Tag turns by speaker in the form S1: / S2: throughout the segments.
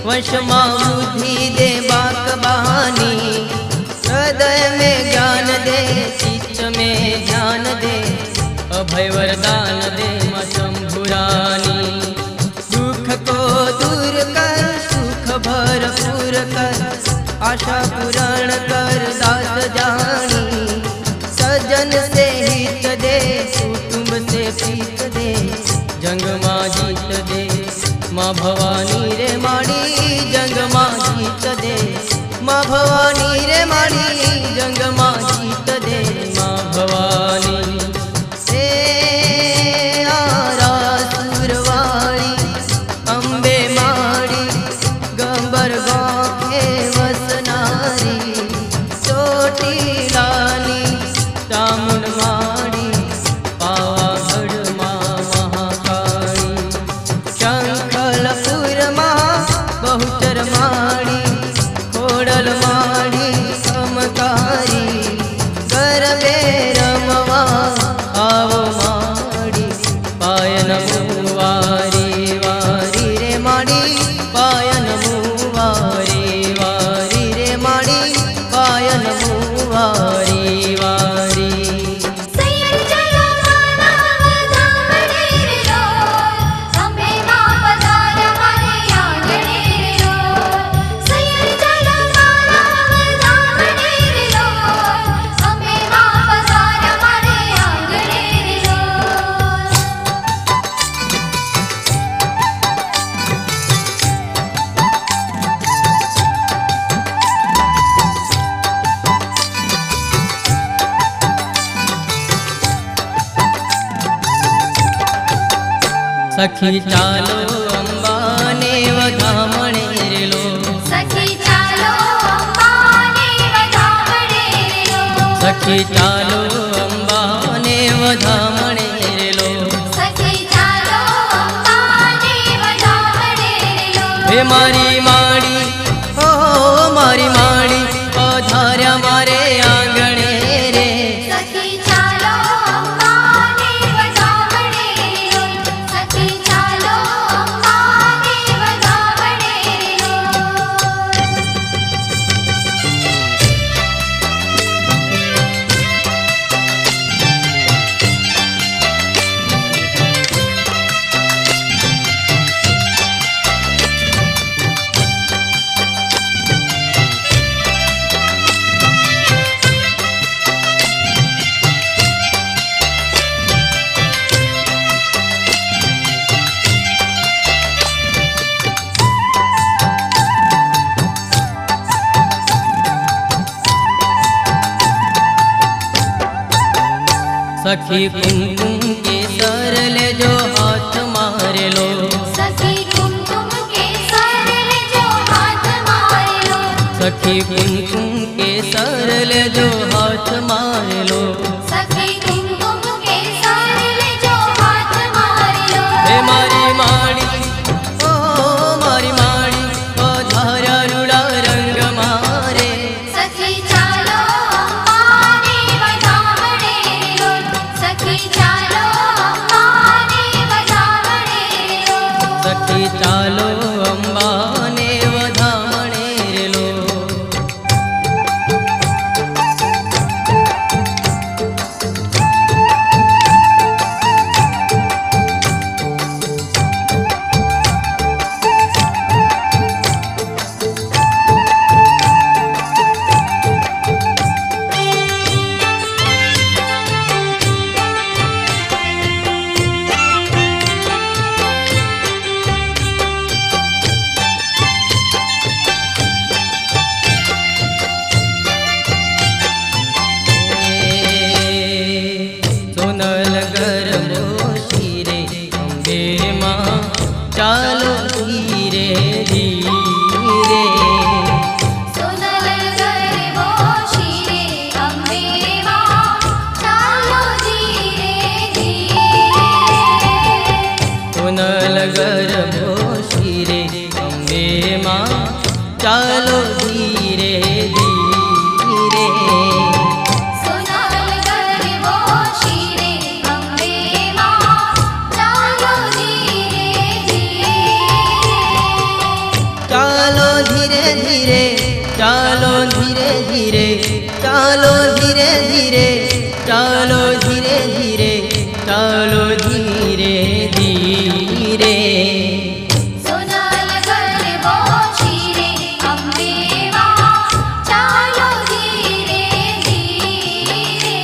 S1: वशमा बुद्धि दे बाकबानी, हृदय में ज्ञान दे, चित्त में ध्यान दे, अभय वरदान दे मां शंभुरानी। दुख को दूर कर, सुख भरपूर कर, आशा पूर्ण कर दास जानी। सजन से हित दे, कुटुंब से प्रीत दे, जंग मां जीत दे मां भवानी रे माड़ी। जंग मां जीत दे मां भवानी रे माड़ी, जंग मां जीत दे मां भवानी। से आरा सुरवाड़ी अम्बे माड़ी, गंबर गाँव के वसनारी। चोटीलानी चामुंड माड़ी, पावागढ़ मां महाकाली। शंखलपुर मां बहुचर माड़ी, खोड़ल माड़ी समकारी। गरबे रमवा आवो माड़ी, पायन मुवारी वारी रे माड़ी, पायन मुवारी वारी रे माड़ी, पायन मुवारी वारी। सखी चालो अम्बा ने वधामणे रे लो,
S2: सखी चालो अम्बा ने वधामणे रे लो,
S1: सखी चालो अम्बा ने वधामणे रे लो।
S2: सखी चालो अम्बा ने वधामणे रे लो।
S1: हे मारी माड़ी हो मारी माड़ी, पधार्या मारे आंगणे रे।
S2: सखी चालो अम्बा ने वधामणे रे लो, सखी चालो अम्बा ने वधामणे रे लो।
S1: सखी कुमकुम के सर ले जो हाथ मारे लो,
S2: सखी कुमकुम के सर ले जो हाथ मारे लो,
S1: सखी कुमकुम के सर ले जो हाथ मारे लो।
S2: सखी कुमकुम के सर ले जो हाथ मारे लो।
S1: हे मारी माड़ी ओ मारी माड़ी, पधार्या रूड़ा रंग मारे।
S2: सखी चालो अम्बा ने वधामणे रे लो, सखी चालो अम्बा ने वधामणे रे लो।
S1: सखी चालो अम्बा ने वधामणे रे लो। ધીરે ધીરે
S2: સોનાલ ગરબો શિરે અંબે માં ચાલો ધીરે ધીરે
S1: ચાલો ધીરે ધીરે ચાલો ધીરે ધીરે ચાલો ધીરે ધીરે ચાલો ધીરે ધીરે ચાલો ધીરે ધીરે
S2: સોનાલ ગરબો શિરે અંબે માં ચાલો ધીરે ધીરે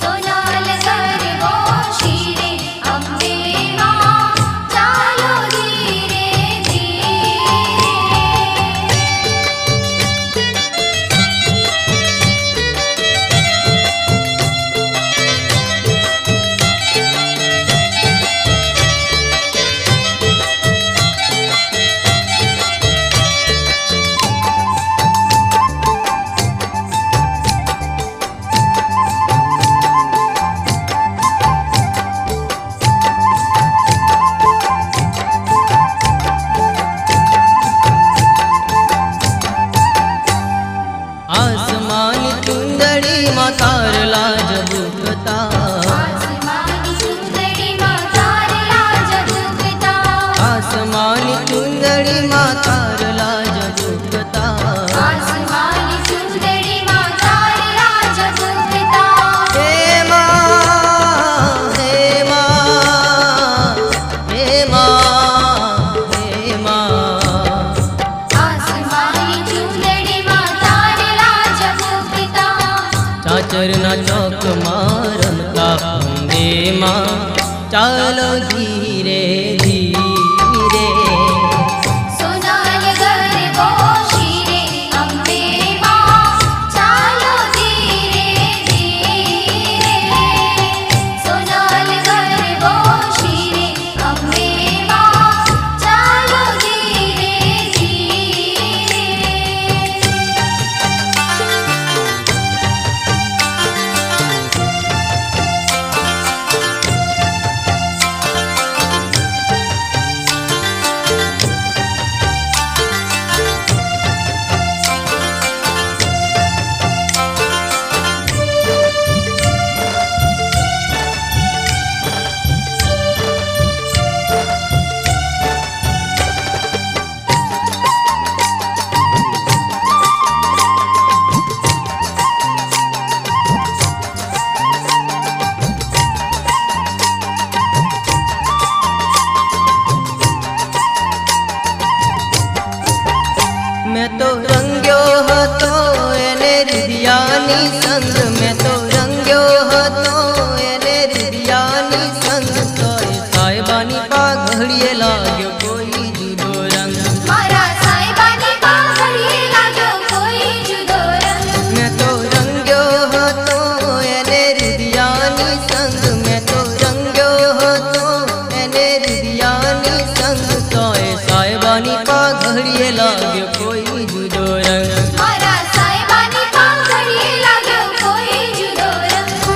S2: સોનાલ ગરબો શિરે અંબે માં ચાલો ધીરે ધીરે
S1: આસમાની ચુંદડીમાં તારલા ઝબૂકતા
S2: આસમાની ચુંદડીમાં તારલા ઝબૂકતા
S1: આસમાની ચુંદડીમાં તારલા ઝબૂકતા
S2: આસમાની ચુંદડીમાં તારલા ઝબૂકતા
S1: હે માં હે માં હે માં હે માં
S2: આસમાની ચુંદડીમાં તારલા ઝબૂકતા
S1: ચાચરના ચોકમાં રમતા અંબેમાં ચાલો ધીરે ધીરે
S2: સોનાલ ગરબો શિરે અંબે માં ચાલો ધીરે ધીરે સોનાલ ગરબો શિરે અંબે માં ચાલો ધીરે ધીરે
S1: મેં તો રંગ્યો હતો એને રિધિયાની સંગ મેં તો રંગ્યો હતો એને રિધિયાની સંગ તોય સાહેબાની પાઘડીએ લાગ્યો કોઈ જુદો રંગ
S2: મારા સાહેબાની પાઘડીએ લાગ્યો કોઈ જુદો રંગ
S1: મેં તો રંગ્યો હતો એને રિધિયાની સંગ મેં તો રંગ્યો હતો એને રિધિયાની સંગ તોય સાહેબાની પાઘડીએ લાગ્યો કોઈ જુદો રંગ
S2: મારા સાહેબાની પાઘડીએ લાગ્યો કોઈ જુદો રંગ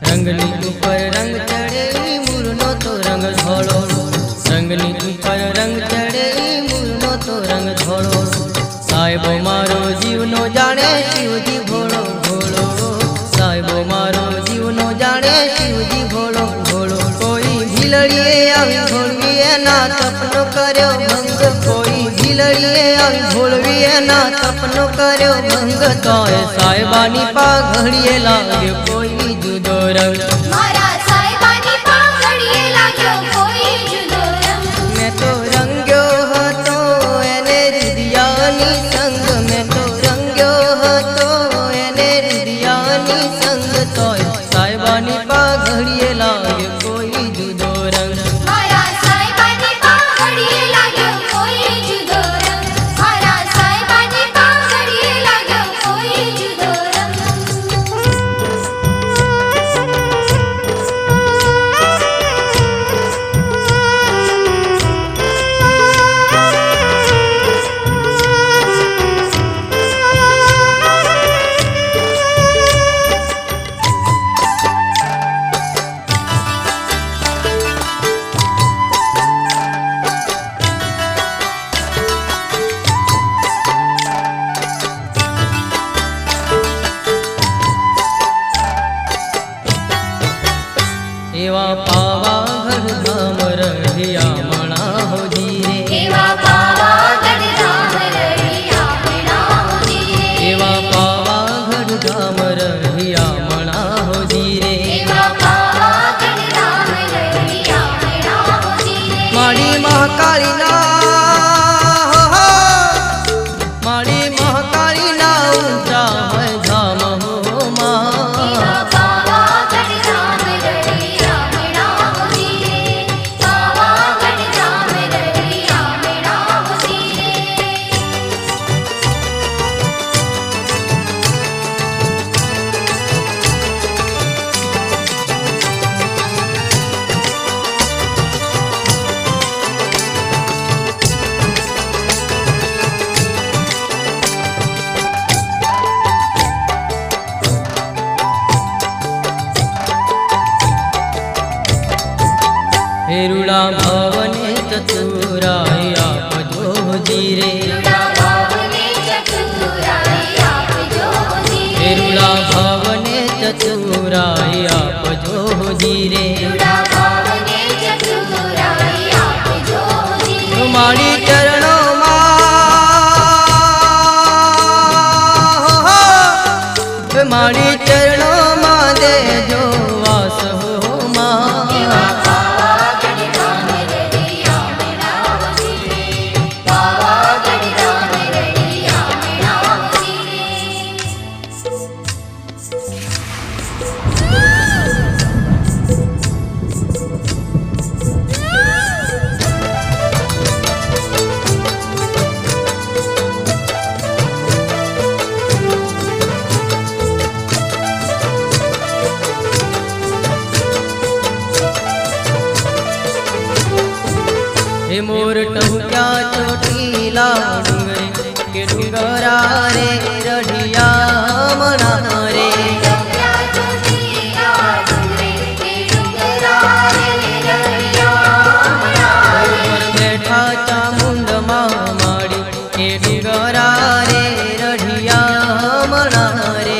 S1: રંગની ઉપર રંગ ચડે મૂળનો તો રંગ ધોળો રંગની ઉપર રંગ ચડે મૂળનો તો રંગ ધોળો સાહેબો મારો જીવનો જાણે શિવજી ભોળો ભોળો સાહેબો મારો જીવનો જાણે શિવજી ભોળો ભોળો કોઈ ભીલડીએ આવી ભોળવી એના તપનો કર્યો ભંગ કોઈ ભીલડીએ આવી ભોળવી એના તપનો કર્યો ભંગ તોય સાહેબાની પાઘડીએ લાગ્યો કોઈ જુદો રંગ
S2: મારા સાહેબાની પાઘડીએ લાગ્યો કોઈ જુદો રંગ
S1: મેં તો રંગ્યો હતો એને રિધિયાની સંગ મેં તો રંગ્યો હતો એને રિધિયાની સંગ તોય સાહેબાની પાઘડીએ લાગ્યો કોઈ જુદો રંગ
S2: મારા સાહેબાની પાઘડીએ લાગ્યો કોઈ જુદો રંગ મારા સાહેબાની પાઘડીએ લાગ્યો કોઈ જુદો રંગ
S1: हेरुड़ा भवने चतुराई आपजो जीरे हेरुड़ा भवने चतुराई आपजो जीरे तुम्हारी चरणों मारी चरणों मां दे जो वास हो मां हे मोर टहुक्या चोटीला डुंगरे के डुंगरा रे रढ़िया मना रे ऊपर बैठा चामुंड माड़ी के डुंगरा रे रढ़िया मना रे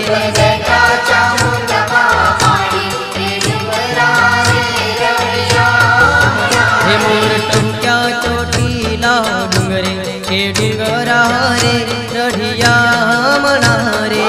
S1: हे मोर टहुक्या चोटीला डुंगरे के डुंगरा रे रढ़िया मना रे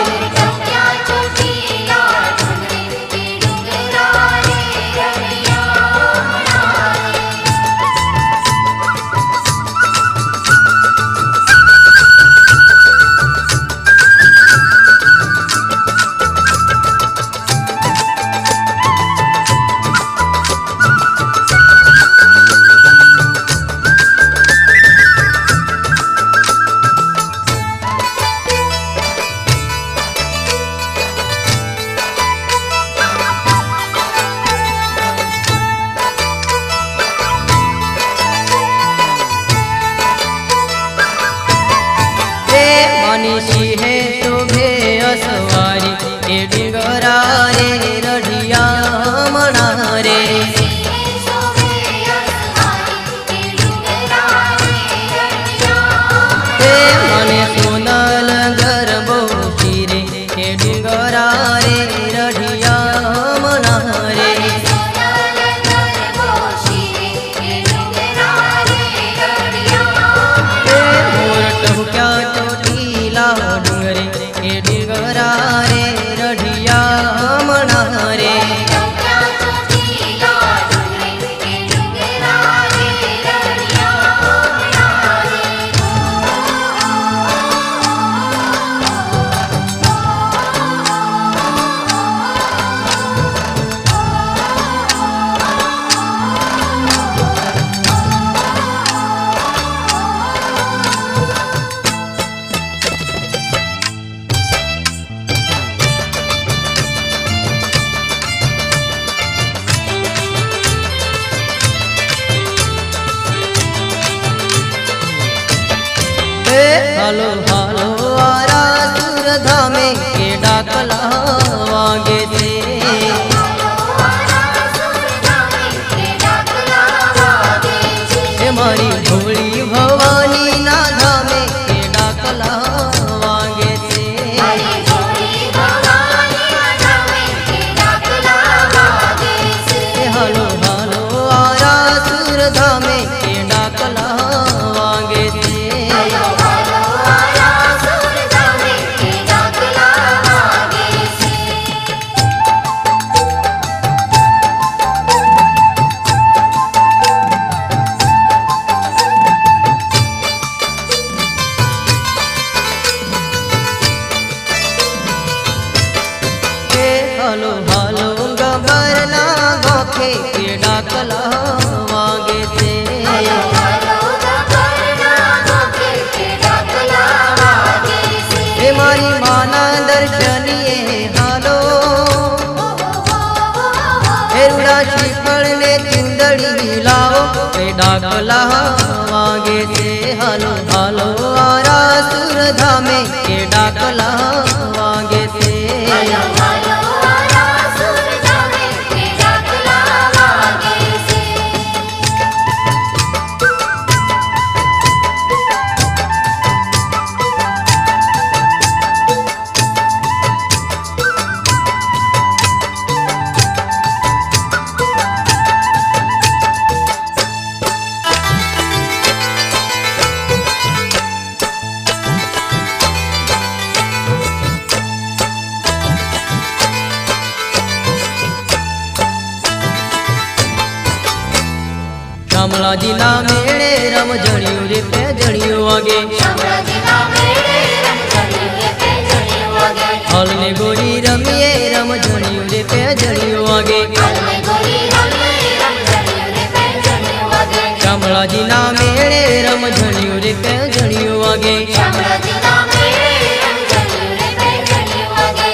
S1: मनीषी है शोभे असवारी के डुंगरा रे रढ़िया मना रे मने सोनल गर्भो रे के डुंगरा रे रढ़िया मना रे मोर टहुक्या चोटीला डुंगरे के डुंगरा रे रढ़िया मना रे हालो हालो आरा सुर धामे के डाकला वागे थे मारी भोली भवानी ना धामे के डाकला वागे थे हालो हालो आरा सुर धामे के डाकला वागे थे हालो हालो गबरना गोखे के डाकला वागे थे हे मारी माना दर्शनिए हालो हेरुड़ा श्रीफल ने चुंदड़ी लाओ के डाकला वागे थे हालो हालो आरा सुर धामे के डाकला वागे थे શામળાજીના મેળે રમઝણિયું રે પેજણિયું વાગે
S2: શામળાજીના મેળે રમઝણિયું રે પેજણિયું વાગે
S1: હાલને ગોરી રમીએ રમઝણિયું રે પેજણિયું વાગે
S2: હાલને ગોરી રમીએ રમઝણિયું રે પેજણિયું વાગે
S1: શામળાજીના મેળે રમઝણિયું રે પેજણિયું વાગે
S2: શામળાજીના મેળે રમઝણિયું રે પેજણિયું વાગે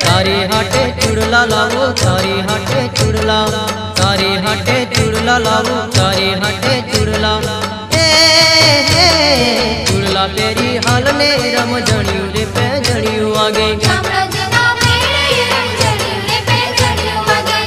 S1: તારી હાટે ચૂડલા લાવો તારી હાટે ચૂડલા તારી હાટે ચૂડલા લાવો તારી હાટે ચૂડલા ચૂડલા પેરી હાલને રમઝણિયું રે પેજણિયું વાગે
S2: શામળાજીના મેળે રમઝણિયું રે પેજણિયું વાગે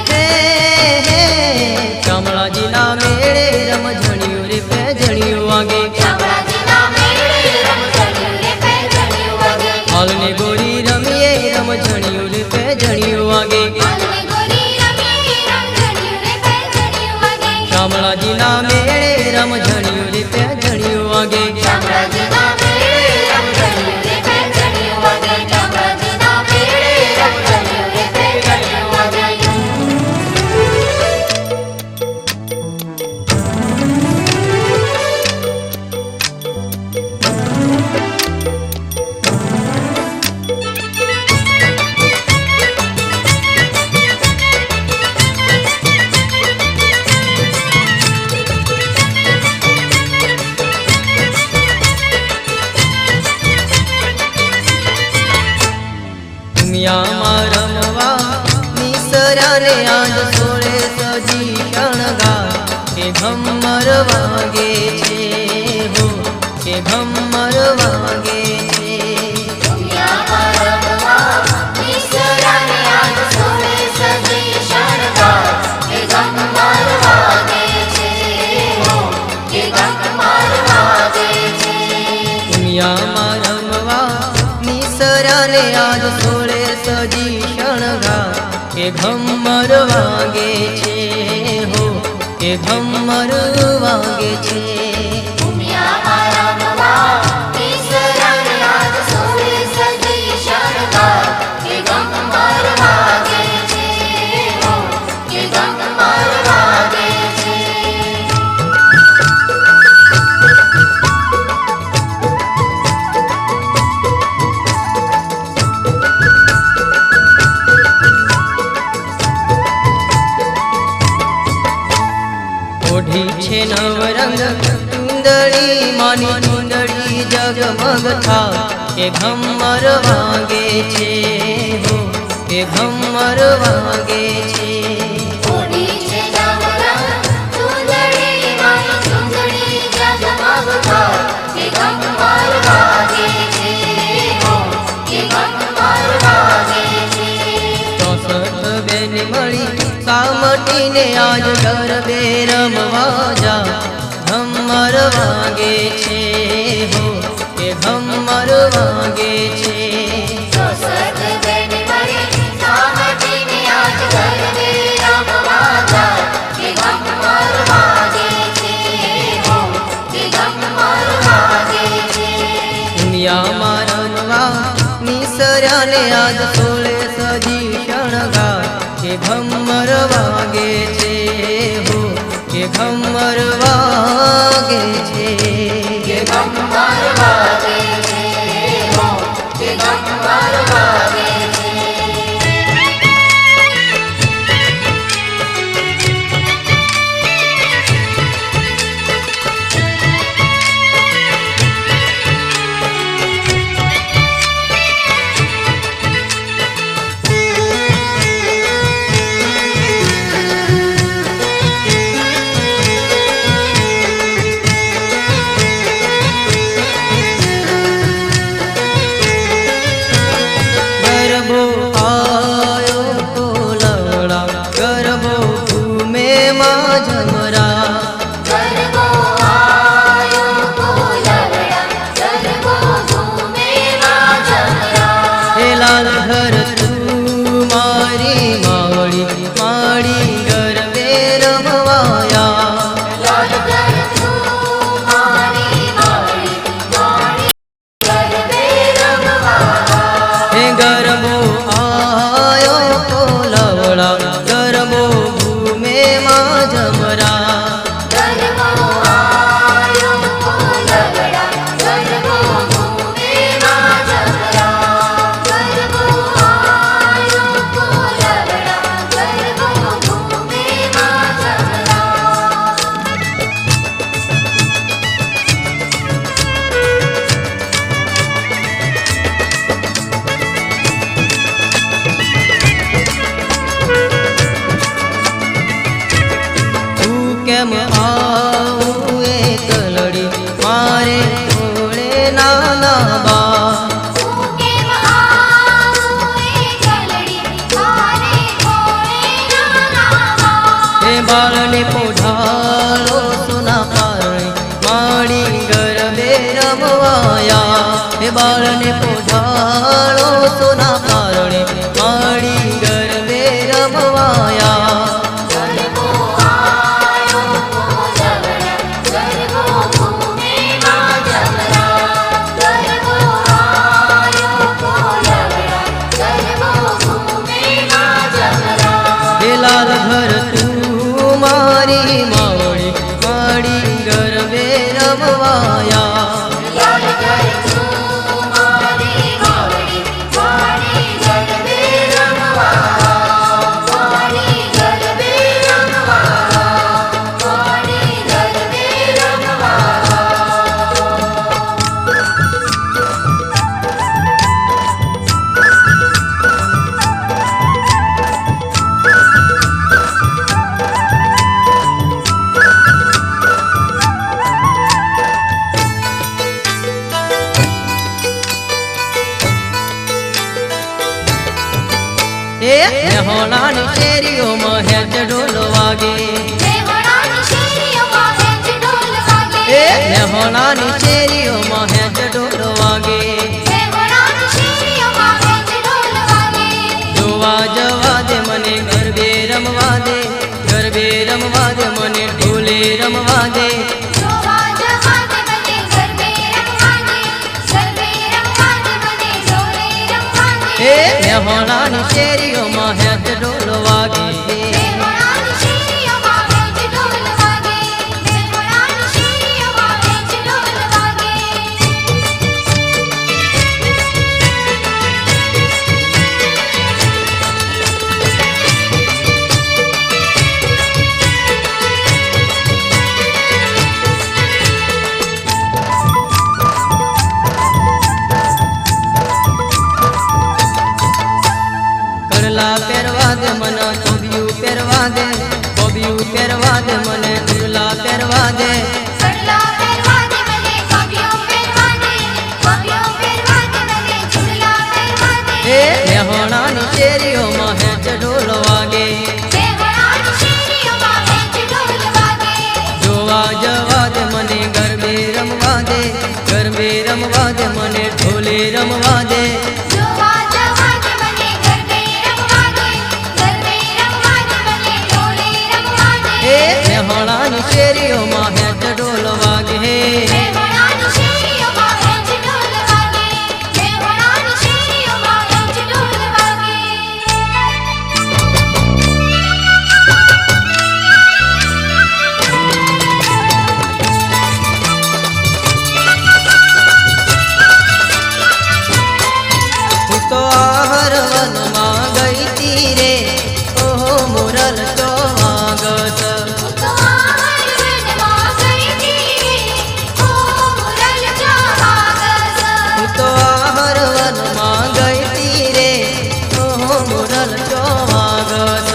S1: શામળાજીના મેળે રમઝણિયું રે પેજણિયું વાગે
S2: શામળાજીના મેળે રમઝણિયું રે પેજણિયું વાગે
S1: હાલને ગોરી રમીએ રમઝણિયું રે પેજણિયું વાગે
S2: હાલને ગોરી રમીએ રમઝણિયું રે પેજણિયું વાગે
S1: શામળાજીના મેળે રમઝણિયું રે પેજણિયું વાગે
S2: શામળાજીના મેળે રમઝણિયું રે પેજણિયું વાગે શામળાજીના મેળે રમઝણિયું રે પેજણિયું વાગે
S1: દુનિયામાં રમવા નિસરાને આજ સોળે સજી શણગાર કે ઘમર વાગે છે હો કે ઘમર વાગે છે
S2: દુનિયામાં રમવા નિસરાને આજ સોળે સજી શણગાર કે ઘમર વાગે છે હો કે ઘમર વાગે છે
S1: દુનિયામાં રમવા નિસરાને આજ સોળે સજી શણગાર કે ઘમર વાગે છે હો કે ઘમર વાગે છે
S2: દુનિયામાં રમવા નિસરાને આજ સોળે સજી શણગાર કે ઘમર વાગે છે હો કે ઘમર વાગે છે
S1: ઓઢી છે નવરંગ ચુંદડી માની ચુંદડી જગમગ થા કે ઘમર વાગે છે હો કે ઘમર વાગે છે
S2: ઓઢી છે નવરંગ ચુંદડી માની ચુંદડી જગમગ થા કે ઘમર વાગે છે હો કે ઘમર વાગે છે
S1: 64 બેન મળી સામટીને આજ ગરબે રમવા જા ઘમર વાગે છે હો કે ઘમર વાગે છે
S2: 64 બેન મળી સામટીને આજ ગરબે રમવા જા કે ઘમર વાગે છે હો કે ઘમર વાગે છે
S1: દુનિયામાં રમવા નિસર્યાને આજ સોળે સજી શણગાર કે ઘમર વાગે છે હો કે ઘમર વાગે છે
S2: કે ઘમર વાગે છે હો કે ઘમર વાગે છે
S1: કેમ આવું એકલડી મારે થોડે નાના બા
S2: તું કેમ આવું એકલડી મારે થોડે નાના બા
S1: એ બાળને પોઢાળો સોના પારણી માડી ગરબે રમવાયા એ બાળને પોઢાળો સોના પારણી માડી ગરબે રમવાયા
S2: ગરબો આયો કોલવડા ગરબો ઘૂમે માં જમરા ગરબો આયો કોલવડા ગરબો ઘૂમે માં જમરા
S1: એ લાલ ઘર તું મારી માવડી માડી ગરબે રમવાયા
S2: લાલ ઘર તું મારી માવડી મારી ગરબે રમવા મારી ગરબે રમવા મારી ગરબે રમવા
S1: એ હોણાની શેરીઓમાં હેચ ઢોલ વાગે
S2: મેહોણાની શેરીઓમાં હેંચ ઢોલ વાગે
S1: એ હોણાની શેરીઓમાં હેચ ઢોલ વાગે
S2: મેહોણાની શેરીઓમાં હેંચ ઢોલ વાગે
S1: જોવા જવા દે મને ગરબે રમવા દે ગરબે રમવા દે મને ઢોલે રમવા દે
S2: જોવા જવા દે મને ગરબે રમવા દે ગરબે રમવા દે મને ઢોલે રમવા દે
S1: એ હોણાની શેરીઓમાં હેચ ઢોલ વાગે
S2: મેહોણાની શેરીઓમાં હેંચ ઢોલ વાગે મેહોણાની શેરીઓમાં હેંચ ઢોલ વાગે
S1: કરલા પહેરવા દે મને કોબિયું પહેરવા દે કોબિયું પહેરવા દે મને ઉરલા પહેરવા દે
S2: કડલા પહેરવા દે મને કાવ્યો પહેરવા દે કાવ્યો પહેરવા દે મને ઝુલા પહેરવા દે
S1: એ હોણાની શેરીઓમાં હેચ ઢોલ વાગે
S2: મેહોણાની શેરીઓમાં હેંચ ઢોલ વાગે
S1: જોવા જવા દે મને ગરબે રમવા દે ગરબે રમવા દે મને ઢોલે રમવા દે
S2: જોવા જવા દે મને ગરબે રમવા દે ગરબે રમવા દે મને ઢોલે રમવા દે
S1: એ હોણાની શેરીઓમાં હેચ ઢોલ વાગે
S2: મેહોણાની શેરીઓમાં હેંચ ઢોલ વાગે મેહોણાની શેરીઓમાં હેંચ ઢોલ વાગે
S1: હું તો આહર વનમાં ગઈ તી રે ઓહો મુરલ ચોવાગસ
S2: તો આહર વનમાં ગઈ તી ઓ મુરલ ચોવાગસ
S1: હું તો આહર વનમાં ગઈ તી રે ઓહો મુરલ ચોવાગસ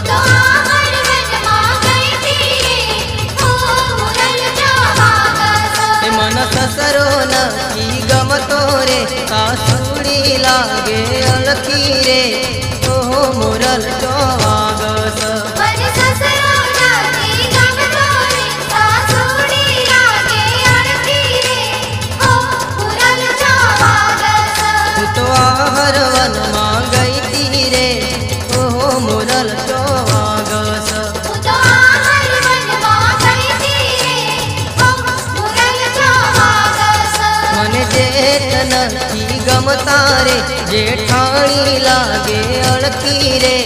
S2: તો આહર વનમાં ગઈ તી ઓ મુરલ ચોવાગસ
S1: એ મન સસરો નથી ગમતો રે સાસુડી લાગે અલખી રે ઓહો મુરલ ચોવાગસ
S2: મન સસરો નથી ગમતો રે સાસુડી લાગે અડધી રે ઓ મુરલ ચોવાગસ
S1: હું તો આહર વનમાં ગઈ તી રે ઓહો મુરલ ચોવાગસ
S2: તો આહર વનમાં ગઈ તી ઓ મુરલ ચોવાગસ
S1: મને જેઠ નથી ગમતા રે જેઠાણી લાગે અળખી રે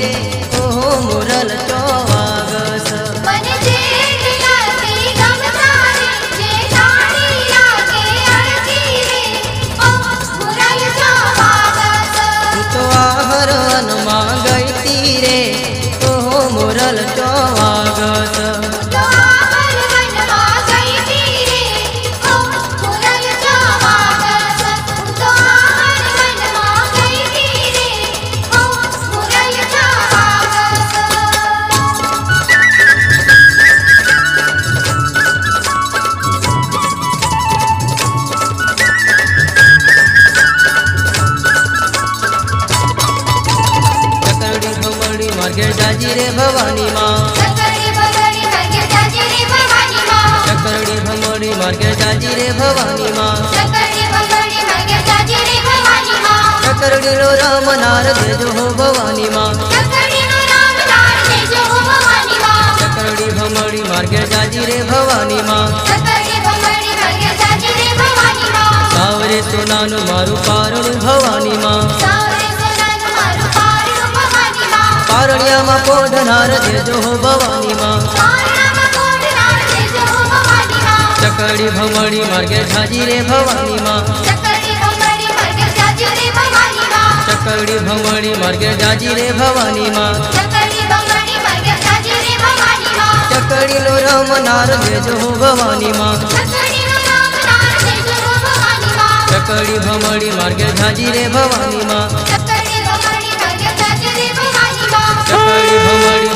S1: ઓહો મુરલ ચોવાગસ
S2: મને જેઠ નથી ગમતા રે જેઠાણી લાગે અડધી રે ઓ મુરલ ચોવાગસ
S1: હું તો આહર વનમાં ગઈ તી રે ઓહો મુરલ ચોવાગસ
S2: તો આહર વનમાં ગઈ તી રે ઓ મુરલ ચોવાગસ તો આહર વનમાં ગઈ તી રે ઓ મુરલ ચોવાગસ
S1: માર્ગે જાજી રે ભવાની માં
S2: ચકરડી બંગડી માર્ગે જાજી રે ભવાની માં
S1: ચકરડીનો રામ નાર દેજો હો ભવાની માં
S2: ચકરડીનો રામ નામ લેજો હો ભવાની માં
S1: ચકરડી ભમડી માર્ગે જાજી રે ભવાની માં
S2: ચકરડી બંગડી માર્ગે જાજી રે ભવાની માં
S1: સાવરે સોનાનું મારું પારણું ભવાની માં
S2: સાવરે સોનાનું મારું પારણું ભવાની માં
S1: પારણિયામાં પોઢનાર દેજો હો ભવાની માં
S2: પારણામાં કોઢનાર લેજો હો ભવાની માં
S1: ચકરડી ભમડી માર્ગે જાજી રે ભવાની માં
S2: ચકરડી બંગડી માર્ગે જાજી રે ભવાની માં
S1: ચકરડી ભમડી માર્ગે જાજી રે ભવાની માં
S2: ચકરડી બંગડી માર્ગે જાજી રે ભવાની માં
S1: ચકડીનો રામ નાર દેજો હો ભવાની માં
S2: ચકરડીનો રામ નામ લેજો હો ભવાની માં
S1: ચકડી ભમડી માર્ગે જાજી રે ભવાની માં
S2: ચકરડી બંગડી માર્ગે જાજી રે ભવાની માં
S1: ચકડી ભમડી